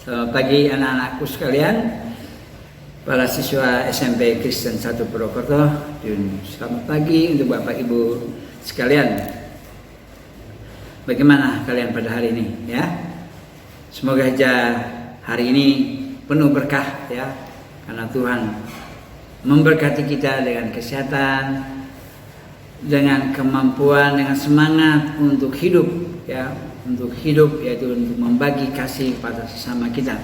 Selamat pagi anak-anakku sekalian, para siswa SMP Kristen 1 Purwokerto. Selamat pagi untuk Bapak Ibu sekalian. Bagaimana kalian pada hari ini ya? Semoga aja hari ini penuh berkah ya, karena Tuhan memberkati kita dengan kesehatan, dengan kemampuan, dengan semangat untuk hidup ya, untuk hidup, yaitu untuk membagi kasih pada sesama kita.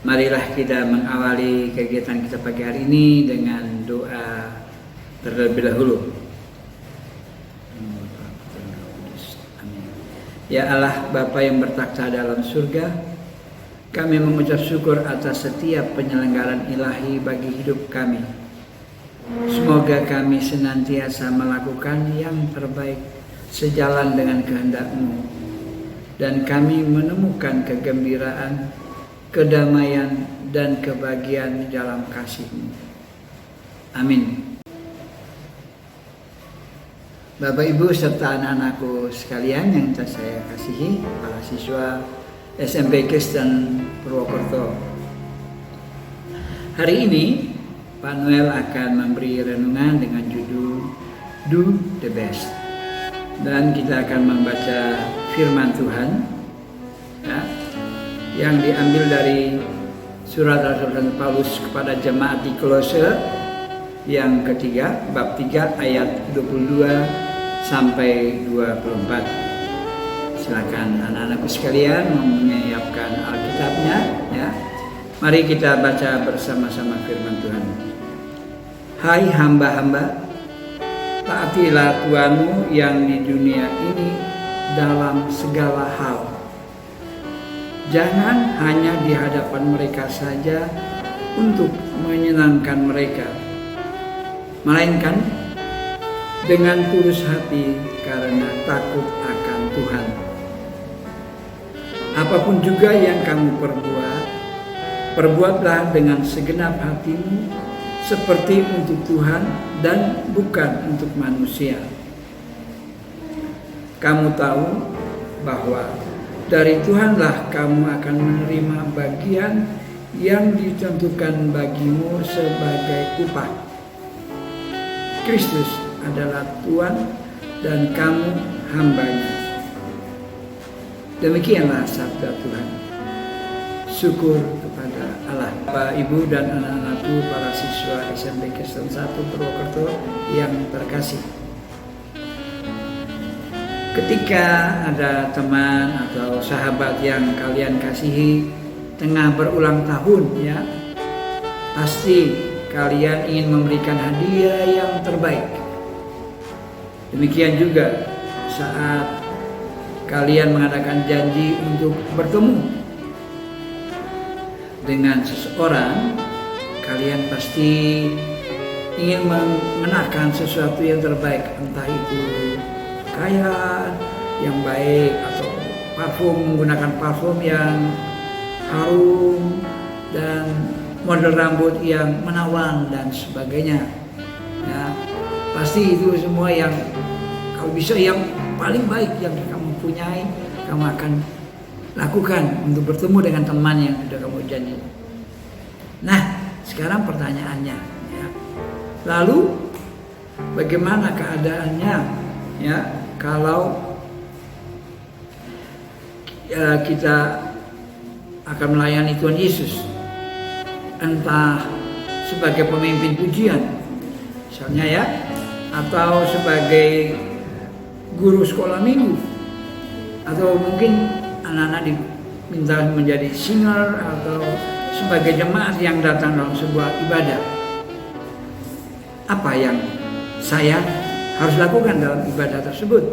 Marilah kita mengawali kegiatan kita pagi hari ini dengan doa terlebih dahulu. Amin. Ya Allah Bapa yang bertakhta dalam surga, kami mengucap syukur atas setiap penyelenggaraan ilahi bagi hidup kami. Semoga kami senantiasa melakukan yang terbaik sejalan dengan kehendak-Mu, dan kami menemukan kegembiraan, kedamaian, dan kebahagiaan di dalam kasih-Mu. Amin. Bapak Ibu serta anak-anakku sekalian yang saya kasihi, para siswa SMP Kristen Purwokerto, hari ini Pak Noel akan memberi renungan dengan judul Do the Best. Dan kita akan membaca firman Tuhan ya, yang diambil dari surat Rasul Paulus kepada jemaat di Kolose yang ketiga, bab 3 ayat 22 sampai 24. Silakan anak-anakku sekalian menyiapkan Alkitabnya ya. Mari kita baca bersama-sama firman Tuhan. Hai hamba-hamba, taatilah Tuhanmu yang di dunia ini dalam segala hal. Jangan hanya di hadapan mereka saja untuk menyenangkan mereka, melainkan dengan tulus hati karena takut akan Tuhan. Apapun juga yang kamu perbuat, perbuatlah dengan segenap hatimu, seperti untuk Tuhan dan bukan untuk manusia. Kamu tahu bahwa dari Tuhanlah kamu akan menerima bagian yang ditentukan bagimu sebagai upah. Kristus adalah Tuhan dan kamu hambanya. Demikianlah sabda Tuhan. Syukur kepada Allah. Bapak, Ibu, dan anak-anakku para siswa SMP Kristen 1 Purwokerto yang terkasih. Ketika ada teman atau sahabat yang kalian kasihi tengah berulang tahun ya, pasti kalian ingin memberikan hadiah yang terbaik. Demikian juga saat kalian mengadakan janji untuk bertemu dengan seseorang, kalian pasti ingin mengenakan sesuatu yang terbaik, entah itu pakaian yang baik atau menggunakan parfum yang harum dan model rambut yang menawan dan sebagainya. Ya, pasti itu semua yang kalau bisa yang paling baik yang kamu punyai, kamu akan lakukan untuk bertemu dengan teman yang sudah kamu janji. Nah, sekarang pertanyaannya ya. Lalu bagaimana keadaannya ya kalau kita akan melayani Tuhan Yesus, entah sebagai pemimpin pujian misalnya ya, atau sebagai guru sekolah minggu, atau mungkin anak-anak diminta menjadi singer, atau sebagai jemaat yang datang dalam sebuah ibadah. Apa yang saya harus lakukan dalam ibadah tersebut?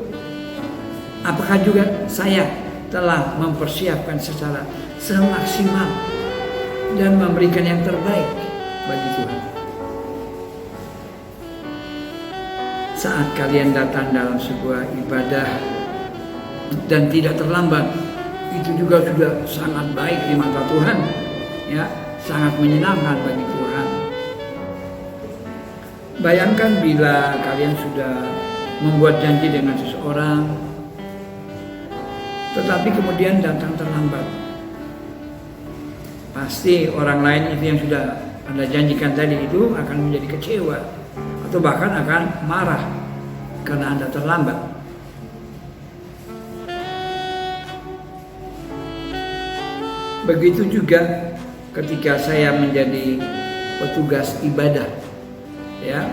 Apakah juga saya telah mempersiapkan secara semaksimal dan memberikan yang terbaik bagi Tuhan? Saat kalian datang dalam sebuah ibadah dan tidak terlambat, itu juga sudah sangat baik di mata Tuhan ya, sangat menyenangkan bagi Tuhan. Bayangkan bila kalian sudah membuat janji dengan seseorang tetapi kemudian datang terlambat. Pasti orang lain itu yang sudah Anda janjikan tadi itu akan menjadi kecewa atau bahkan akan marah karena Anda terlambat. Begitu juga ketika saya menjadi petugas ibadah, ya.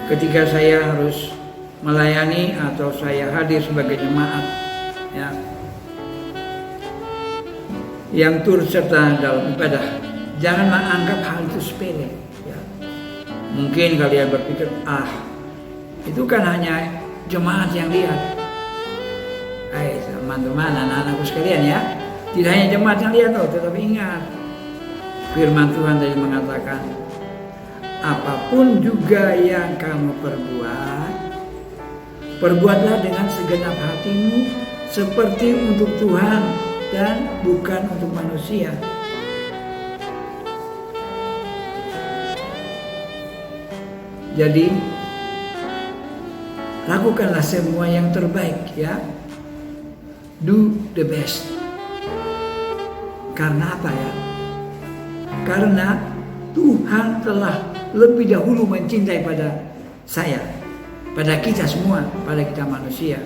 Ketika saya harus melayani atau saya hadir sebagai jemaat, ya, yang turut serta dalam ibadah, janganlah anggap hal itu sepele. Ya. Mungkin kalian berpikir, itu kan hanya jemaat yang lihat. Hai teman-teman, anak-anakku sekalian ya, tidak hanya jemaat yang lihat loh, tetapi ingat firman Tuhan tadi mengatakan, apapun juga yang kamu perbuatlah dengan segenap hatimu seperti untuk Tuhan dan bukan untuk manusia. Jadi lakukanlah semua yang terbaik, ya. Do the best. Karena apa ya? Karena Tuhan telah lebih dahulu mencintai pada saya, pada kita semua, pada kita manusia.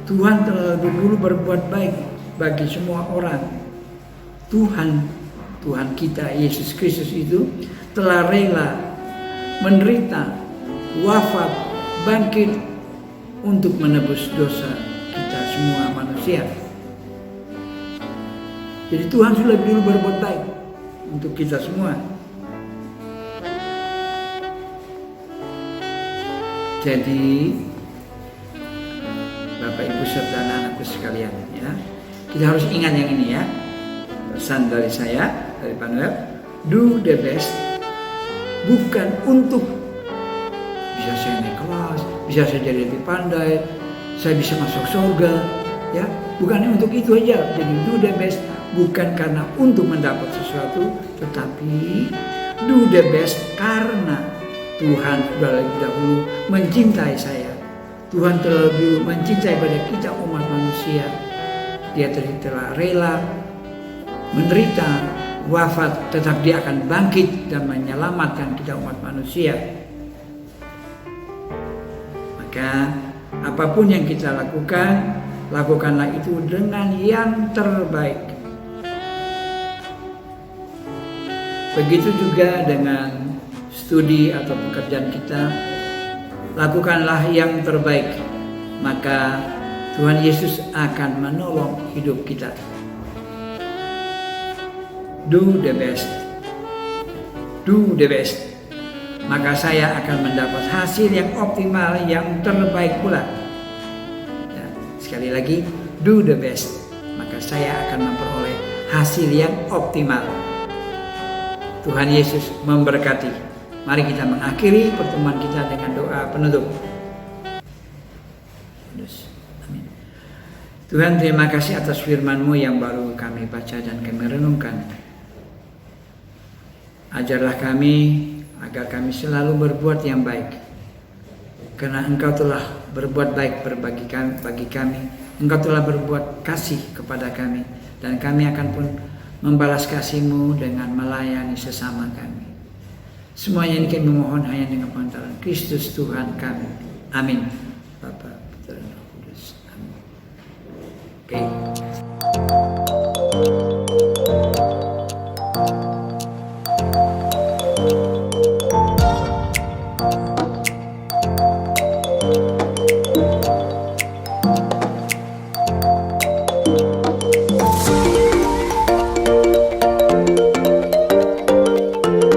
Tuhan telah lebih dulu berbuat baik bagi semua orang. Tuhan kita Yesus Kristus itu telah rela menderita, wafat, bangkit untuk menebus dosa kita semua manusia. Jadi Tuhan sudah lebih dulu berbuat baik untuk kita semua. Jadi Bapak Ibu serta anak-anakku sekalian, ya, kita harus ingat yang ini ya. Pesan dari saya, dari Pak Noel, do the best, bukan untuk bisa saya naik kelas, bisa saya jadi lebih pandai, saya bisa masuk surga, ya, bukan untuk itu aja. Jadi do the best bukan karena untuk mendapat sesuatu, tetapi do the best karena Tuhan sudah lebih dahulu mencintai saya. Tuhan telah lebih mencintai pada kita umat manusia. Dia telah rela menderita, wafat, tetap dia akan bangkit dan menyelamatkan kita umat manusia. Maka apapun yang kita lakukan, lakukanlah itu dengan yang terbaik. Begitu juga dengan studi atau pekerjaan kita, lakukanlah yang terbaik, maka Tuhan Yesus akan menolong hidup kita. Do the best, do the best, maka saya akan mendapat hasil yang optimal, yang terbaik pula. Ya, sekali lagi, do the best, maka saya akan memperoleh hasil yang optimal. Tuhan Yesus memberkati. Mari kita mengakhiri pertemuan kita dengan doa penutup. Amin. Tuhan, terima kasih atas firman-Mu yang baru kami baca dan kami renungkan. Ajarlah kami agar kami selalu berbuat yang baik. Karena Engkau telah berbuat baik bagi kami. Engkau telah berbuat kasih kepada kami. Dan kami akan pun membalas kasih-Mu dengan melayani sesama kami. Semuanya ini kami memohon hanya dengan pantaran Kristus Tuhan kami. Amin. Bapa, Putra, dan Roh Kudus. Amin. Oke.